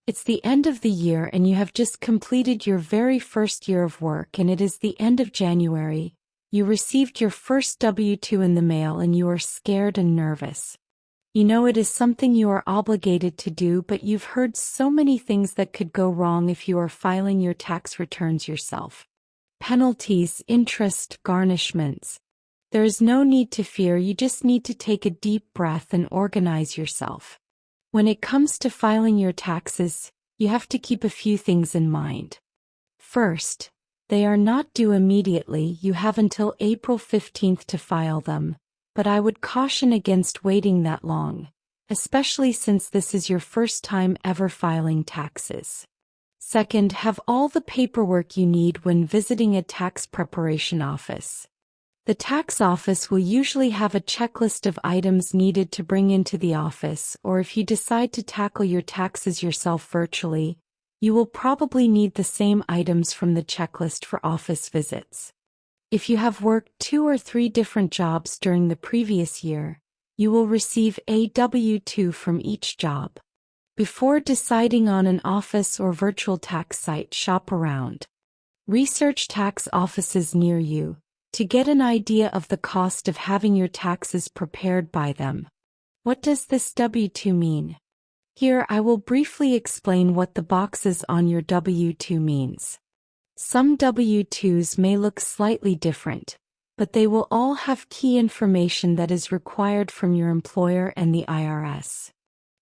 It's the end of the year and you have just completed your very first year of work, and it is the end of January. You received your first W-2 in the mail and you are scared and nervous. You know it is something you are obligated to do, but you've heard so many things that could go wrong if you are filing your tax returns yourself. Penalties, interest, garnishments. There is no need to fear, you just need to take a deep breath and organize yourself. When it comes to filing your taxes, you have to keep a few things in mind. First, they are not due immediately. You have until April 15th to file them, but I would caution against waiting that long, especially since this is your first time ever filing taxes. Second, have all the paperwork you need when visiting a tax preparation office. The tax office will usually have a checklist of items needed to bring into the office, or if you decide to tackle your taxes yourself virtually, you will probably need the same items from the checklist for office visits. If you have worked 2 or 3 different jobs during the previous year, you will receive a W-2 from each job. Before deciding on an office or virtual tax site, shop around. Research tax offices near you to get an idea of the cost of having your taxes prepared by them. What does this W-2 mean? Here I will briefly explain what the boxes on your W-2 means. Some W-2s may look slightly different, but they will all have key information that is required from your employer and the IRS.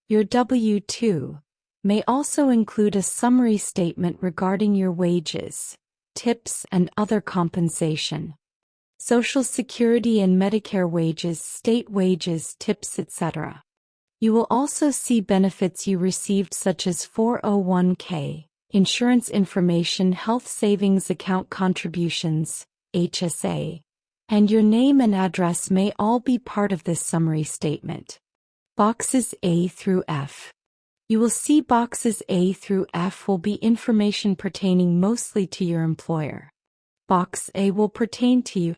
Your W-2 may also include a summary statement regarding your wages, tips, and other compensation. Social Security and Medicare wages, state wages, tips, etc. You will also see benefits you received such as 401k, insurance information, health savings account contributions, HSA, and your name and address may all be part of this summary statement. Boxes A through F. You will see boxes A through F will be information pertaining mostly to your employer. Box A will pertain to you.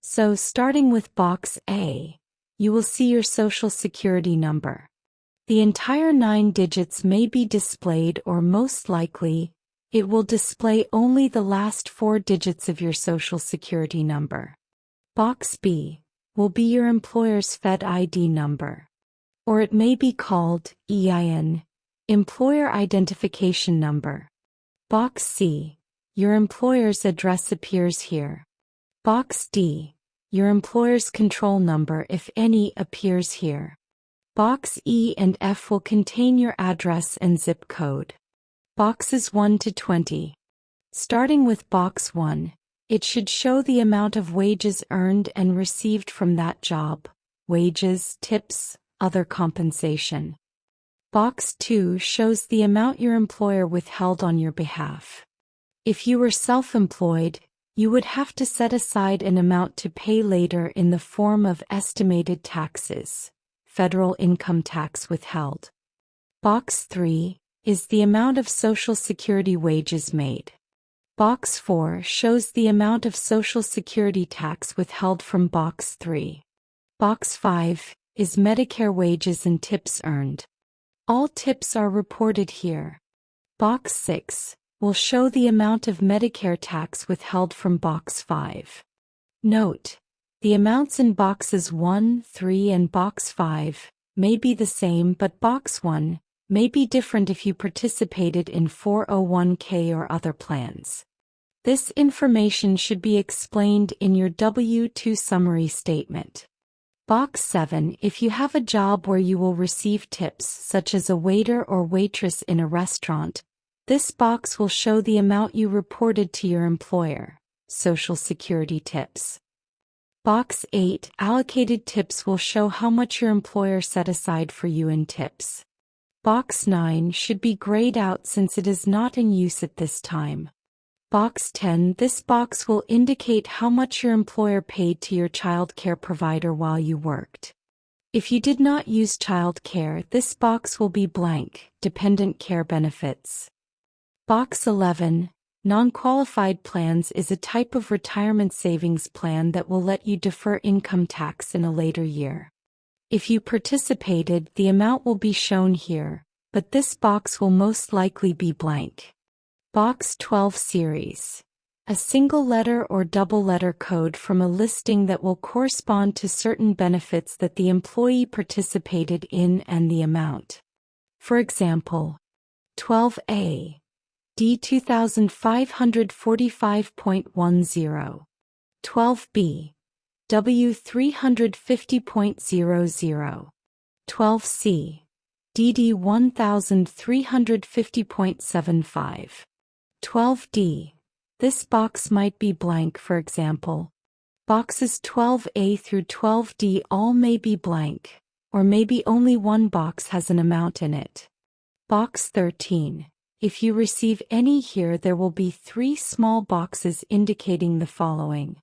So starting with box A, you will see your Social Security number. The entire 9 digits may be displayed, or most likely, it will display only the last 4 digits of your Social Security number. Box B will be your employer's Fed ID number, or it may be called EIN, Employer Identification Number. Box C, your employer's address appears here. Box D, your employer's control number, if any, appears here. Box E and F will contain your address and zip code. Boxes 1 to 20. Starting with box 1, it should show the amount of wages earned and received from that job, wages, tips, other compensation. Box 2 shows the amount your employer withheld on your behalf. If you were self-employed, you would have to set aside an amount to pay later in the form of estimated taxes, federal income tax withheld. Box 3 is the amount of Social Security wages made. Box 4 shows the amount of Social Security tax withheld from Box 3. Box 5 is Medicare wages and tips earned. All tips are reported here. Box 6 will show the amount of Medicare tax withheld from Box 5. Note, the amounts in Boxes 1, 3 and Box 5 may be the same, but Box 1 may be different if you participated in 401k or other plans. This information should be explained in your W-2 summary statement. Box 7, if you have a job where you will receive tips, such as a waiter or waitress in a restaurant, this box will show the amount you reported to your employer, Social Security tips. Box 8, allocated tips, will show how much your employer set aside for you in tips. Box 9 should be grayed out since it is not in use at this time. Box 10, this box will indicate how much your employer paid to your child care provider while you worked. If you did not use child care, this box will be blank, dependent care benefits. Box 11, non-qualified plans, is a type of retirement savings plan that will let you defer income tax in a later year. If you participated, the amount will be shown here, but this box will most likely be blank. Box 12 series. A single letter or double letter code from a listing that will correspond to certain benefits that the employee participated in and the amount. For example, 12A, D 2545.10, 12B, W 350.00, 12C, DD 1350.75, 12D. This box might be blank. For example, boxes 12A through 12D all may be blank, or maybe only one box has an amount in it. Box 13. If you receive any here, there will be 3 small boxes indicating the following: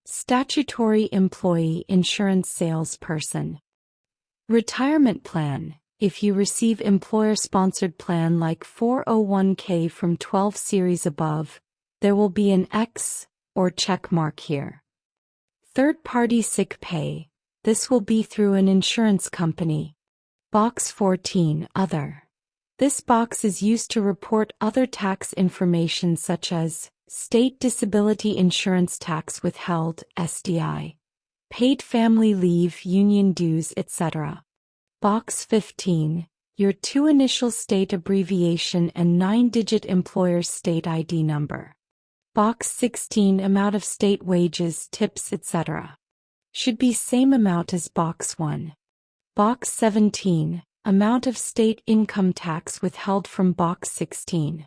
statutory employee, insurance salesperson. Retirement plan. If you receive employer-sponsored plan like 401k from 12 series above, there will be an X or check mark here. Third-party sick pay. This will be through an insurance company. Box 14, other. This box is used to report other tax information such as state disability insurance tax withheld, SDI, paid family leave, union dues, etc. Box 15, your 2 initial state abbreviation and 9-digit employer's state ID number. Box 16, amount of state wages, tips, etc. Should be same amount as box 1. Box 17, amount of state income tax withheld from box 16.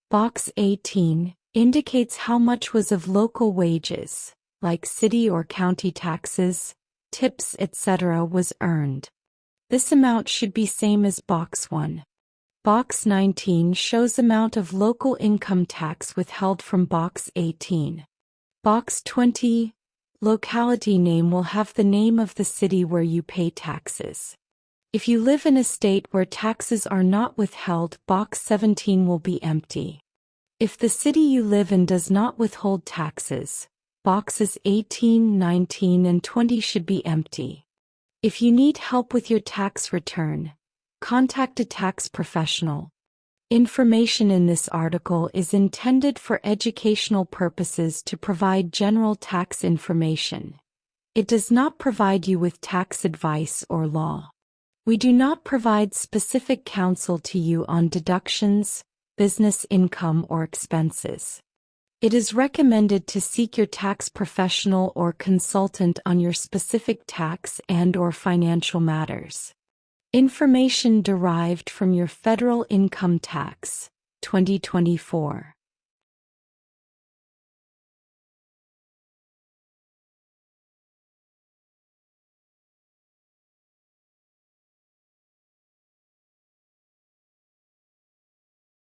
Box 18, indicates how much was of local wages, like city or county taxes, tips, etc. was earned. This amount should be same as box 1. Box 19 shows amount of local income tax withheld from box 18. Box 20, locality name will have the name of the city where you pay taxes. If you live in a state where taxes are not withheld, box 17 will be empty. If the city you live in does not withhold taxes, boxes 18, 19, and 20 should be empty. If you need help with your tax return, contact a tax professional. Information in this article is intended for educational purposes to provide general tax information. It does not provide you with tax advice or law. We do not provide specific counsel to you on deductions, business income, or expenses. It is recommended to seek your tax professional or consultant on your specific tax and/or financial matters. Information derived from your Federal Income Tax 2024